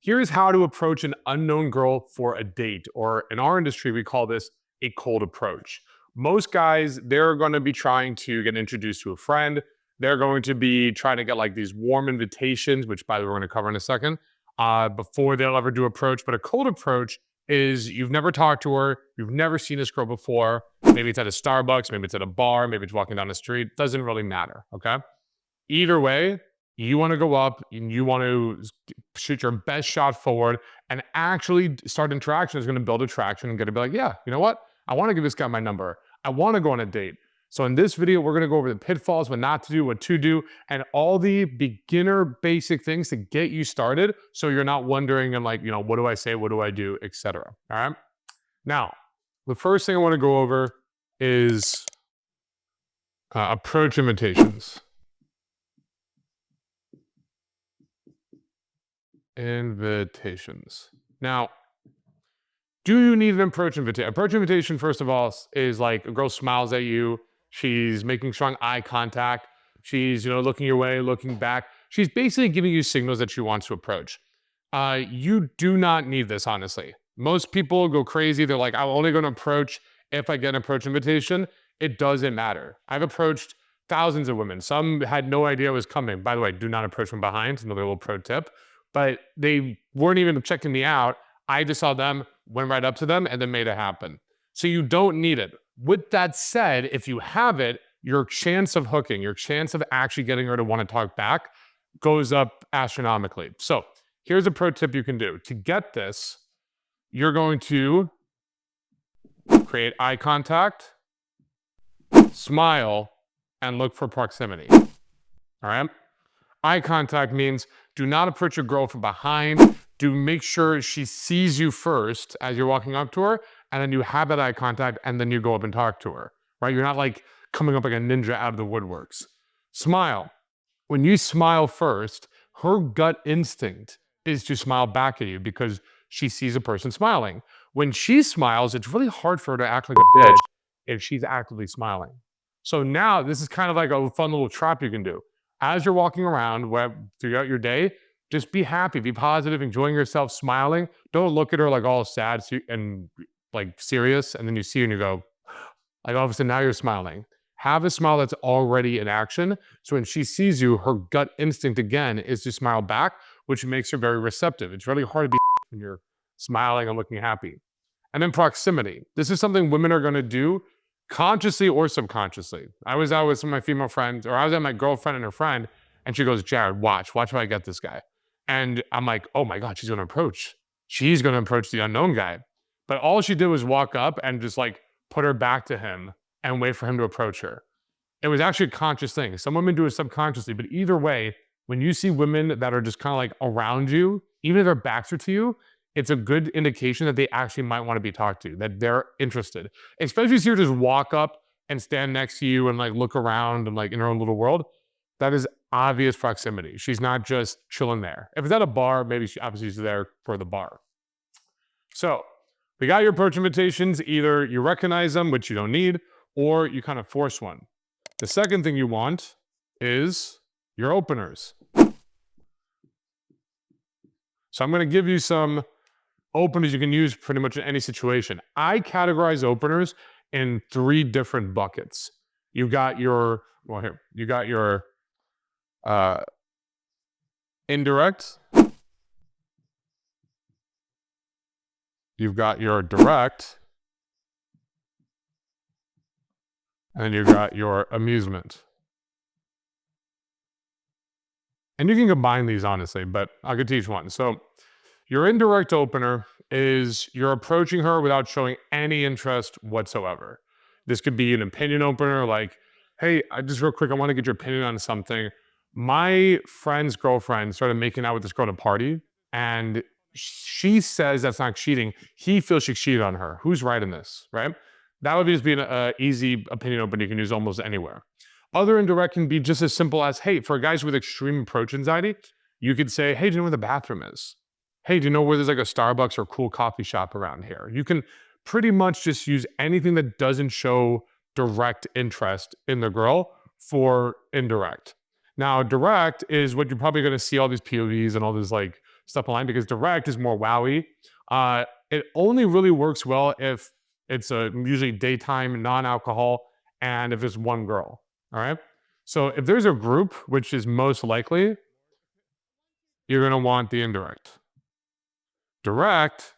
Here's how to approach an unknown girl for a date, or in our industry, we call this a cold approach. Most guys, they're going to be trying to get introduced to a friend. They're going to be trying to get like these warm invitations, which by the way, we're going to cover in a second, before they'll ever do approach. But a cold approach is you've never talked to her, you've never seen this girl before. Maybe it's at a Starbucks, maybe it's at a bar, maybe it's walking down the street. Doesn't really matter, okay? Either way, you want to go up and you want to shoot your best shot forward and actually start interaction is going to build attraction and going to be like, yeah, you know what? I want to give this guy my number. I want to go on a date. So in this video, we're going to go over the pitfalls, what not to do, what to do, and all the beginner basic things to get you started. So you're not wondering and like, what do I say? What do I do? Etc. All right. Now, the first thing I want to go over is approach invitations. Invitations. Now, do you need an approach invitation? Approach invitation, first of all, is like a girl smiles at you. She's making strong eye contact. She's, looking your way, looking back. She's basically giving you signals that she wants to approach. You do not need this, honestly. Most people go crazy. They're like, I'm only going to approach if I get an approach invitation. It doesn't matter. I've approached thousands of women. Some had no idea it was coming. By the way, do not approach from behind. Another little pro tip. But they weren't even checking me out. I just saw them, went right up to them, and then made it happen. So you don't need it. With that said, if you have it, your chance of hooking, your chance of actually getting her to want to talk back goes up astronomically. So here's a pro tip you can do. To get this, you're going to create eye contact, smile, and look for proximity. All right? Eye contact means do not approach your girl from behind. Do make sure she sees you first as you're walking up to her, and then you have that eye contact, and then you go up and talk to her, right? You're not like coming up like a ninja out of the woodworks. Smile. When you smile first, her gut instinct is to smile back at you because she sees a person smiling. When she smiles, it's really hard for her to act like a bitch if she's actively smiling. So now this is kind of like a fun little trap you can do. As you're walking around throughout your day, just be happy, be positive, enjoying yourself, smiling. Don't look at her like all sad and like serious, and then you see her and you go, like all of a sudden now you're smiling. Have a smile that's already in action. So when she sees you, her gut instinct again is to smile back, which makes her very receptive. It's really hard to be when you're smiling and looking happy. And then proximity. This is something women are going to do consciously or subconsciously. I was out with some of my female friends, or I was at my girlfriend and her friend, and she goes, Jared, watch if I get this guy. And I'm like, oh my God, she's going to approach. She's going to approach the unknown guy. But all she did was walk up and just like put her back to him and wait for him to approach her. It was actually a conscious thing. Some women do it subconsciously, but either way, when you see women that are just kind of like around you, even if their backs are to you, it's a good indication that they actually might want to be talked to, that they're interested. Especially if you just walk up and stand next to you and like look around and like in her own little world. That is obvious proximity. She's not just chilling there. If it's at a bar, maybe she's there for the bar. So we got your approach invitations. Either you recognize them, which you don't need, or you kind of force one. The second thing you want is your openers. So I'm going to give you some openers you can use pretty much in any situation. I categorize openers in 3 different buckets. You got your, indirect. You've got your direct. And then you've got your amusement. And you can combine these honestly, but I could teach one. So your indirect opener is you're approaching her without showing any interest whatsoever. This could be an opinion opener like, hey, just real quick, I want to get your opinion on something. My friend's girlfriend started making out with this girl at a party, and she says that's not cheating. He feels she cheated on her. Who's right in this, right? That would just be an easy opinion opener you can use almost anywhere. Other indirect can be just as simple as, hey, for guys with extreme approach anxiety, you could say, hey, do you know where the bathroom is? Hey, do you know where there's like a Starbucks or cool coffee shop around here? You can pretty much just use anything that doesn't show direct interest in the girl for indirect. Now, direct is what you're probably going to see all these POVs and all these like stuff online because direct is more wowy. It only really works well if it's a usually daytime, non-alcohol, and if it's one girl. All right. So if there's a group, which is most likely, you're gonna want the indirect. Direct,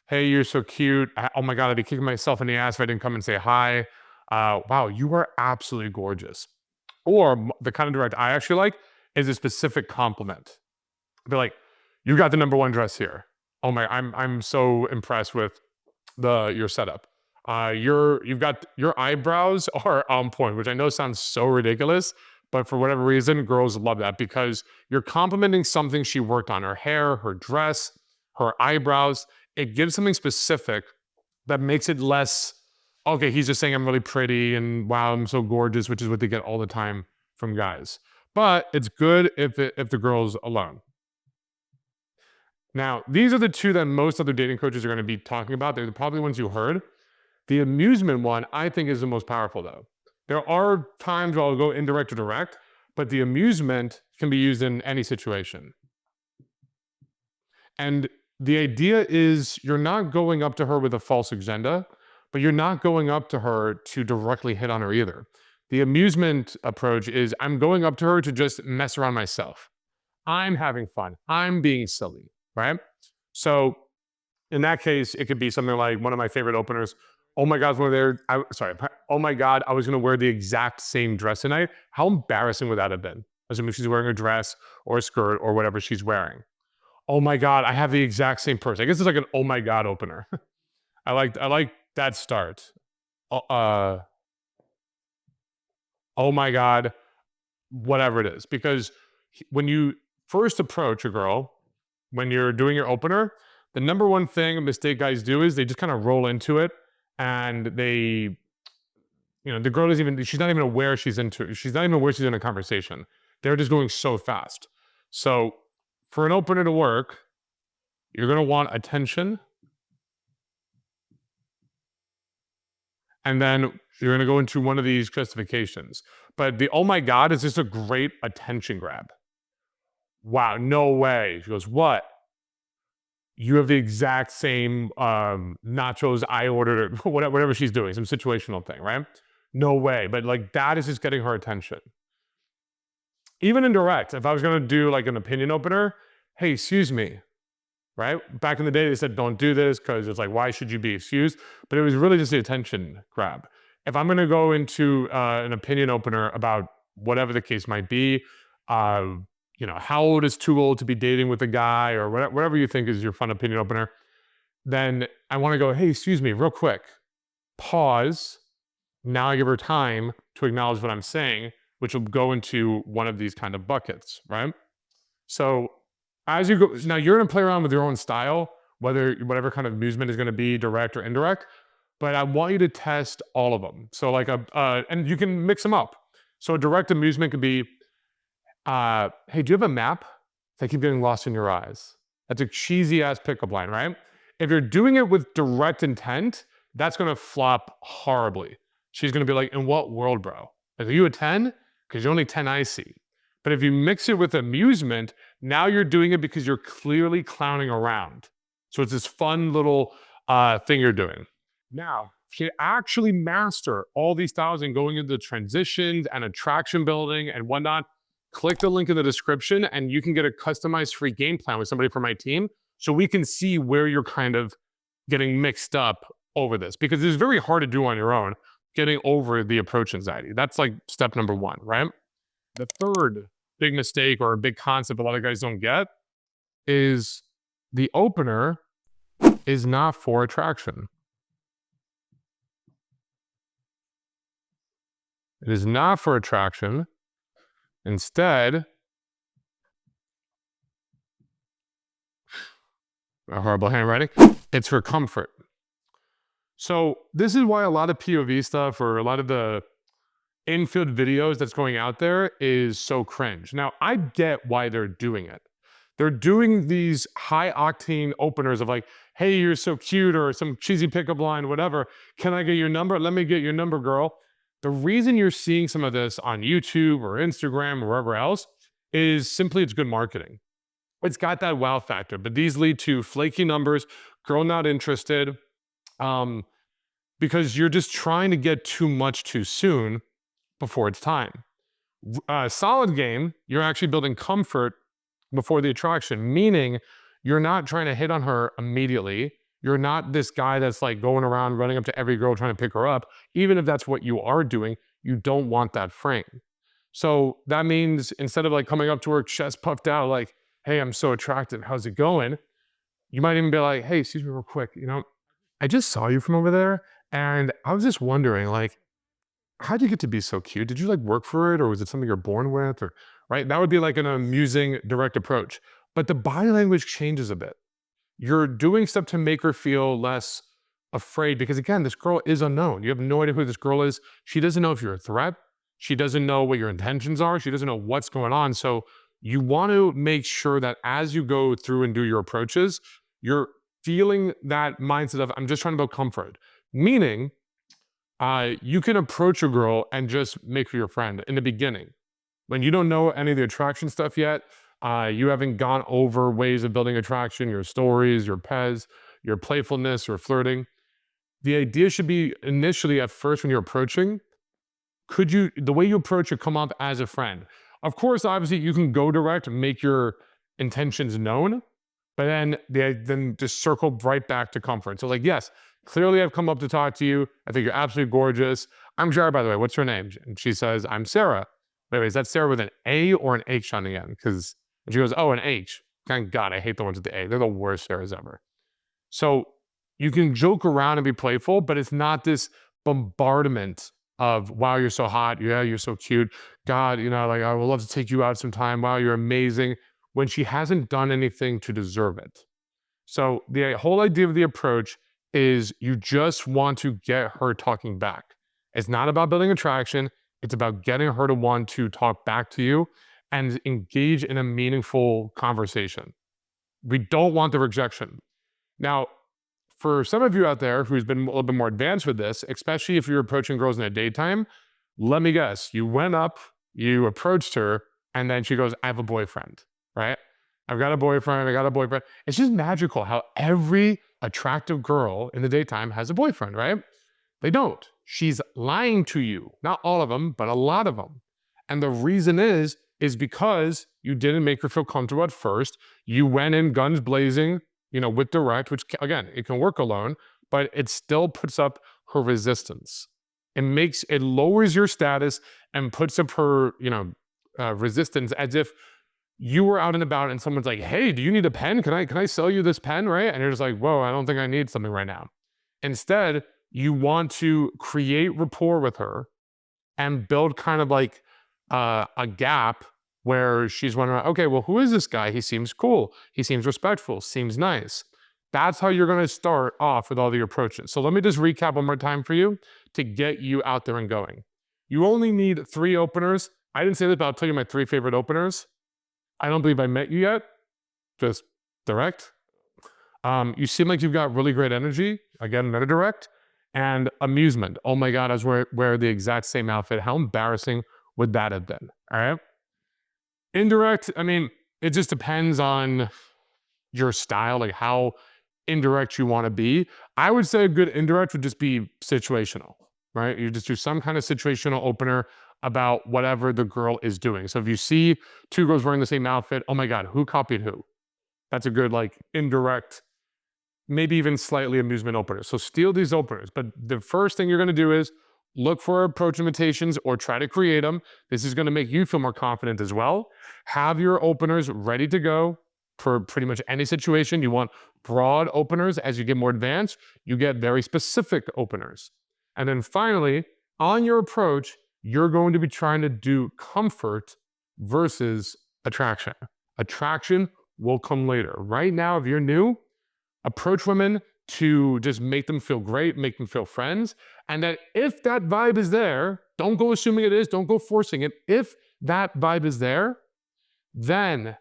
hey, you're so cute. Oh my God, I'd be kicking myself in the ass if I didn't come and say hi. Wow, you are absolutely gorgeous. Or the kind of direct I actually like is a specific compliment. Be like, you got the #1 dress here. Oh my, I'm so impressed with your setup. You've got your eyebrows are on point, which I know sounds so ridiculous, but for whatever reason, girls love that because you're complimenting something she worked on, her hair, her dress, her eyebrows. It gives something specific that makes it less, okay, he's just saying I'm really pretty and wow, I'm so gorgeous, which is what they get all the time from guys. But it's good if the girl's alone. Now, these are the two that most other dating coaches are going to be talking about. They're probably the ones you heard. The amusement one, I think, is the most powerful, though. There are times where I'll go indirect or direct, but the amusement can be used in any situation. And the idea is you're not going up to her with a false agenda, but you're not going up to her to directly hit on her either. The amusement approach is I'm going up to her to just mess around myself. I'm having fun. I'm being silly, right? So in that case, it could be something like one of my favorite openers. Oh my God, oh my God, I was gonna wear the exact same dress tonight. How embarrassing would that have been? Assuming she's wearing a dress or a skirt or whatever she's wearing. Oh my God, I have the exact same purse. I guess it's like an oh my God opener. I like that start. Uh, oh my God, whatever it is. Because when you first approach a girl, when you're doing your opener, the #1 thing a mistake guys do is they just kind of roll into it and they, the girl she's not even aware she's in a conversation. They're just going so fast. So for an opener to work, you're going to want attention. And then you're going to go into one of these justifications. But the oh my God is just a great attention grab. Wow, no way. She goes, what? You have the exact same nachos I ordered, or whatever she's doing, some situational thing, right? No way. But like that is just getting her attention. Even in direct, if I was going to do like an opinion opener, hey, excuse me, right? Back in the day, they said, don't do this because it's like, why should you be excused? But it was really just the attention grab. If I'm going to go into an opinion opener about whatever the case might be, how old is too old to be dating with a guy or whatever you think is your fun opinion opener, then I want to go, hey, excuse me, real quick, pause. Now I give her time to acknowledge what I'm saying, which will go into one of these kind of buckets, right? So as you go, now you're going to play around with your own style, whatever kind of amusement is going to be direct or indirect, but I want you to test all of them. So like and you can mix them up. So a direct amusement could be, hey, do you have a map? I keep getting lost in your eyes. That's a cheesy ass pickup line, right? If you're doing it with direct intent, that's going to flop horribly. She's going to be like, in what world, bro? Like, are you a 10? Because you're only 10 I see. But if you mix it with amusement, now you're doing it because you're clearly clowning around. So it's this fun little thing you're doing. Now, if you actually master all these styles and going into transitions and attraction building and whatnot, click the link in the description and you can get a customized free game plan with somebody from my team so we can see where you're kind of getting mixed up over this. Because it's very hard to do on your own, getting over the approach anxiety. That's like step #1, right? The third big mistake or a big concept a lot of guys don't get is the opener is not for attraction. It is not for attraction. Instead, a horrible handwriting, it's for comfort. So this is why a lot of POV stuff or a lot of the infield videos that's going out there is so cringe. Now, I get why they're doing it. They're doing these high octane openers of like, hey, you're so cute, or some cheesy pickup line, whatever. Can I get your number? Let me get your number, girl. The reason you're seeing some of this on YouTube or Instagram or wherever else is simply it's good marketing. It's got that wow factor, but these lead to flaky numbers, girl not interested, um, because you're just trying to get too much too soon before it's time. Solid game, you're actually building comfort before the attraction, meaning you're not trying to hit on her immediately. You're not this guy that's like going around running up to every girl trying to pick her up. Even if that's what you are doing, you don't want that frame. So that means instead of like coming up to her chest puffed out, like, hey, I'm so attractive, how's it going? You might even be like, hey, excuse me real quick, I just saw you from over there and I was just wondering, like, how'd you get to be so cute? Did you like work for it or was it something you're born with? Or right? That would be like an amusing direct approach. But the body language changes a bit. You're doing stuff to make her feel less afraid because again, this girl is unknown. You have no idea who this girl is. She doesn't know if you're a threat. She doesn't know what your intentions are. She doesn't know what's going on. So you want to make sure that as you go through and do your approaches, you're feeling that mindset of I'm just trying to build comfort. Meaning you can approach a girl and just make her your friend in the beginning. When you don't know any of the attraction stuff yet, you haven't gone over ways of building attraction, your stories, your pets, your playfulness, your flirting. The idea should be initially at first when you're approaching, the way you approach it come up as a friend. Of course, obviously you can go direct, make your intentions known, but then they then just circle right back to comfort. So like, yes, clearly I've come up to talk to you. I think you're absolutely gorgeous. I'm Jared, by the way. What's your name? And she says, I'm Sarah. Wait, is that Sarah with an A or an H on the end? Because she goes, oh, an H. Thank God, I hate the ones with the A. They're the worst Sarahs ever. So you can joke around and be playful, but it's not this bombardment of, wow, you're so hot. Yeah, you're so cute. God, like, I would love to take you out sometime. Wow, you're amazing. When she hasn't done anything to deserve it. So the whole idea of the approach is you just want to get her talking back. It's not about building attraction. It's about getting her to want to talk back to you and engage in a meaningful conversation. We don't want the rejection. Now, for some of you out there who's been a little bit more advanced with this, especially if you're approaching girls in the daytime, let me guess, you went up, you approached her, and then she goes, I have a boyfriend, right? I've got a boyfriend, I got a boyfriend. It's just magical how every attractive girl in the daytime has a boyfriend, right? They don't. She's lying to you. Not all of them, but a lot of them. And the reason is because you didn't make her feel comfortable at first. You went in guns blazing, with direct, which again, it can work alone, but it still puts up her resistance. It lowers your status and puts up her, resistance as if you were out and about and someone's like, hey, do you need a pen? Can I sell you this pen, right? And you're just like, whoa, I don't think I need something right now. Instead, you want to create rapport with her and build kind of like a gap where she's wondering, okay, well, who is this guy? He seems cool. He seems respectful, seems nice. That's how you're going to start off with all the approaches. So let me just recap one more time for you to get you out there and going. You only need 3 openers. I didn't say this, but I'll tell you my 3 favorite openers. I don't believe I met you yet. Just direct. You seem like you've got really great energy. Again, another direct. And amusement. Oh my God, I was wearing the exact same outfit. How embarrassing would that have been? All right. Indirect, I mean, it just depends on your style, like how indirect you want to be. I would say a good indirect would just be situational, right? You just do some kind of situational opener about whatever the girl is doing. So if you see 2 girls wearing the same outfit, oh my God, who copied who? That's a good like indirect, maybe even slightly amusement opener. So steal these openers. But the first thing you're going to do is look for approach invitations or try to create them. This is going to make you feel more confident as well. Have your openers ready to go for pretty much any situation. You want broad openers. As you get more advanced, you get very specific openers. And then finally, on your approach, you're going to be trying to do comfort versus attraction. Attraction will come later. Right now, if you're new, approach women to just make them feel great, make them feel friends. And that if that vibe is there, don't go assuming it is, don't go forcing it. If that vibe is there, then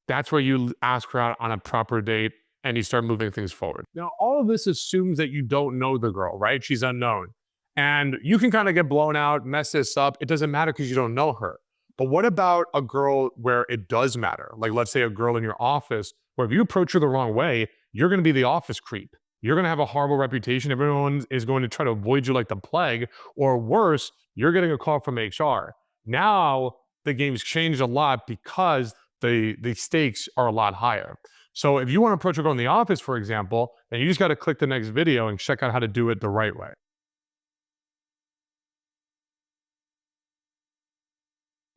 that's where you ask her out on a proper date and you start moving things forward. Now, all of this assumes that you don't know the girl, right? She's unknown. And you can kind of get blown out, mess this up. It doesn't matter because you don't know her. But what about a girl where it does matter? Like, let's say a girl in your office where if you approach her the wrong way, you're going to be the office creep. You're going to have a horrible reputation. Everyone is going to try to avoid you like the plague. Or worse, you're getting a call from HR. Now the game's changed a lot because the stakes are a lot higher. So if you want to approach a girl in the office, for example, then you just got to click the next video and check out how to do it the right way.